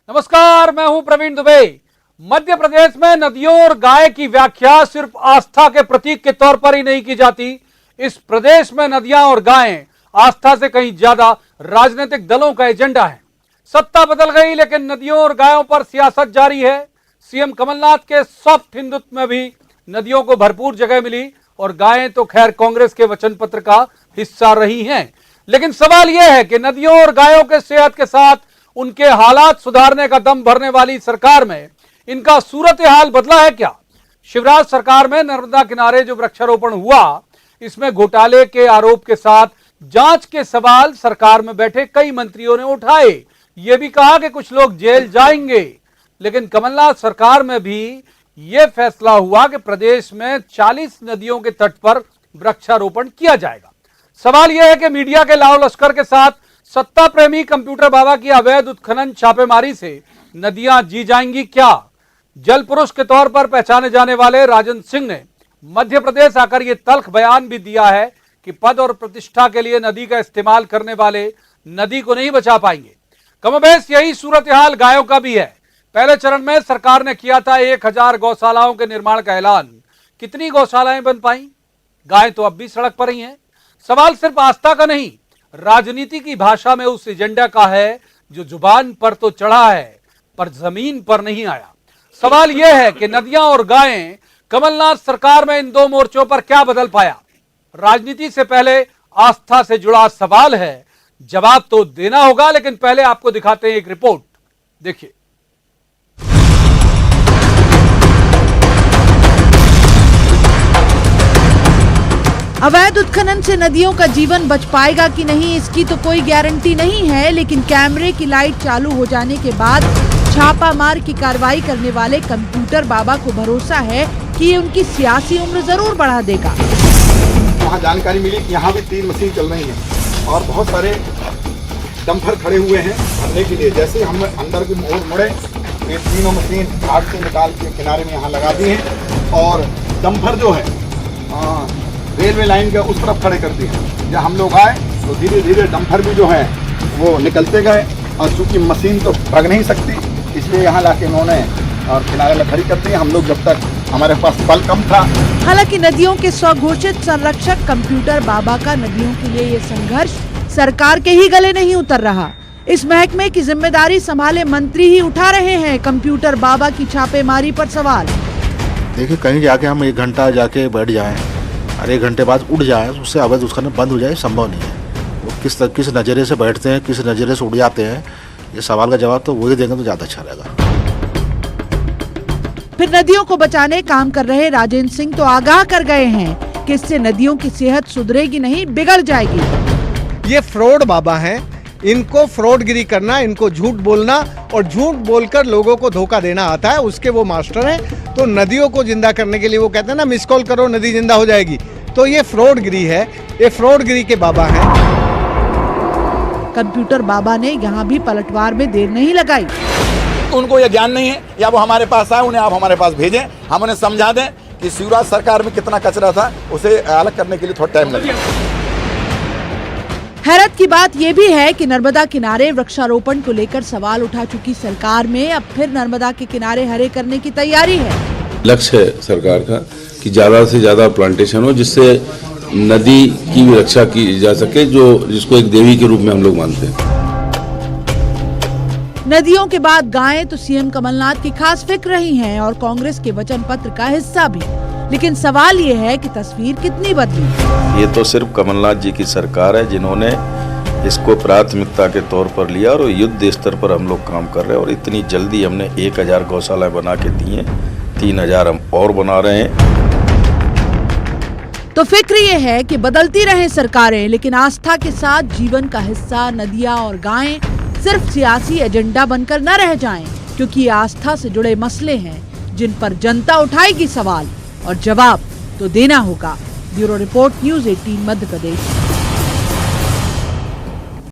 नमस्कार, मैं हूं प्रवीण दुबे। मध्य प्रदेश में नदियों और गाय की व्याख्या सिर्फ आस्था के प्रतीक के तौर पर ही नहीं की जाती। इस प्रदेश में नदियां और गायें आस्था से कहीं ज्यादा राजनीतिक दलों का एजेंडा है। सत्ता बदल गई लेकिन नदियों और गायों पर सियासत जारी है। सीएम कमलनाथ के सॉफ्ट हिंदुत्व में भी नदियों को भरपूर जगह मिली और गायें तो खैर कांग्रेस के वचन पत्र का हिस्सा रही हैं। लेकिन सवाल यह है कि नदियों और गायों के सेहत के साथ उनके हालात सुधारने का दम भरने वाली सरकार में इनका सूरत हाल बदला है क्या? शिवराज सरकार में नर्मदा किनारे जो वृक्षारोपण हुआ, इसमें घोटाले के आरोप के साथ जांच के सवाल सरकार में बैठे कई मंत्रियों ने उठाए। यह भी कहा कि कुछ लोग जेल जाएंगे। लेकिन कमलनाथ सरकार में भी यह फैसला हुआ कि प्रदेश में 40 नदियों के तट पर वृक्षारोपण किया जाएगा। सवाल यह है कि मीडिया के लाव लश्कर के साथ सत्ता प्रेमी कंप्यूटर बाबा की अवैध उत्खनन छापेमारी से नदियां जी जाएंगी क्या? जल पुरुष के तौर पर पहचाने जाने वाले राजन सिंह ने मध्य प्रदेश आकर यह तल्ख बयान भी दिया है कि पद और प्रतिष्ठा के लिए नदी का इस्तेमाल करने वाले नदी को नहीं बचा पाएंगे। कमोबेश यही सूरत हाल गायों का भी है। पहले चरण में सरकार ने किया था 1000 गौशालाओं के निर्माण का ऐलान। कितनी गौशालाएं बन पाई? गाय तो अब भी सड़क पर ही हैं। सवाल सिर्फ आस्था का नहीं, राजनीति की भाषा में उस एजेंडा का है जो जुबान पर तो चढ़ा है पर जमीन पर नहीं आया। सवाल यह है कि नदियां और गायें कमलनाथ सरकार में इन दो मोर्चों पर क्या बदल पाया? राजनीति से पहले आस्था से जुड़ा सवाल है। जवाब तो देना होगा, लेकिन पहले आपको दिखाते हैं एक रिपोर्ट। देखिए। अवैध उत्खनन से नदियों का जीवन बच पाएगा कि नहीं, इसकी तो कोई गारंटी नहीं है। लेकिन कैमरे की लाइट चालू हो जाने के बाद छापामार की कार्रवाई करने वाले कंप्यूटर बाबा को भरोसा है कि ये उनकी सियासी उम्र जरूर बढ़ा देगा। वहाँ जानकारी मिली कि यहाँ भी 3 मशीन चल रही हैं और बहुत सारे डंपर खड़े हुए हैं भरने के लिए। जैसे हम अंदर की मोड़ मुड़े, ये तीनों मशीन घाट से निकाल के किनारे में यहाँ लगा दी हैं और डंपर जो है रेलवे लाइन के उस तरफ खड़े कर दिए। जब हम लोग आए तो धीरे धीरे डंपर भी जो है वो निकलते गए और चूंकि मशीन तो भाग नहीं सकती, इसलिए यहाँ लाके उन्होंने और किनारे में खड़ी कर दी। हम लोग जब तक हमारे पास बल कम था। हालांकि नदियों के स्वघोषित संरक्षक कंप्यूटर बाबा का नदियों के लिए ये संघर्ष सरकार के ही गले नहीं उतर रहा। इस महकमे की जिम्मेदारी संभाले मंत्री ही उठा रहे हैं कंप्यूटर बाबा की छापेमारी पर सवाल। देखिए, कहीं जाके हम 1 घंटा जाके बैठ जाएं और 1 घंटे बाद उड़ जाए, उससे अवैध उत्खनन बंद हो जाए, संभव नहीं है। वो किस नज़रिए से बैठते हैं, किस नज़रिए से उड़ जाते हैं, ये सवाल का जवाब तो वही देंगे तो ज़्यादा अच्छा रहेगा। फिर नदियों को बचाने काम कर रहे राजेंद्र सिंह तो आगाह कर गए हैं कि इससे नदियों की सेहत सुधरेगी नहीं, बिगड़ जाएगी। ये फ्रॉड बाबा हैं, इनको फ्रॉडगिरी करना, इनको झूठ बोलना और झूठ बोलकर लोगों को धोखा देना आता है, उसके वो मास्टर हैं। तो नदियों को जिंदा करने के लिए वो कहते हैं ना, मिस कॉल करो नदी जिंदा हो जाएगी। तो ये फ्रॉडगिरी है, ये फ्रॉडगिरी के बाबा हैं। कंप्यूटर बाबा ने यहाँ भी पलटवार में देर नहीं लगाई। उनको यह ज्ञान नहीं है या वो हमारे पास आए, उन्हें आप हमारे पास भेजें, हम उन्हें समझा दें कि शिवराज सरकार में कितना कचरा था, उसे अलग करने के लिए थोड़ा टाइम लगेगा। हैरत की बात यह भी है कि नर्मदा किनारे वृक्षारोपण को लेकर सवाल उठा चुकी सरकार में अब फिर नर्मदा के किनारे हरे करने की तैयारी है। लक्ष्य है सरकार का कि ज्यादा से ज्यादा प्लांटेशन हो, जिससे नदी की भी रक्षा की जा सके, जिसको एक देवी के रूप में हम लोग मानते हैं। नदियों के बाद गायें तो सीएम कमलनाथ की खास फिक्र रही हैं और कांग्रेस के वचन पत्र का हिस्सा भी। लेकिन सवाल ये है कि तस्वीर कितनी बदली। ये तो सिर्फ कमलनाथ जी की सरकार है जिन्होंने इसको प्राथमिकता के तौर पर लिया और युद्ध स्तर पर हम लोग काम कर रहे हैं। और इतनी जल्दी हमने 1000 गौशालाएं बना के दी हैं, 3000 हम और बना रहे हैं। तो फिक्र ये है कि बदलती रहे सरकारें, लेकिन आस्था के साथ जीवन का हिस्सा नदियां और गायें सिर्फ सियासी एजेंडा बनकर न रह जाएं, क्योंकि ये आस्था से जुड़े मसले हैं जिन पर जनता उठाएगी सवाल और जवाब तो देना होगा। Bureau report, news 18 Madhya Pradesh.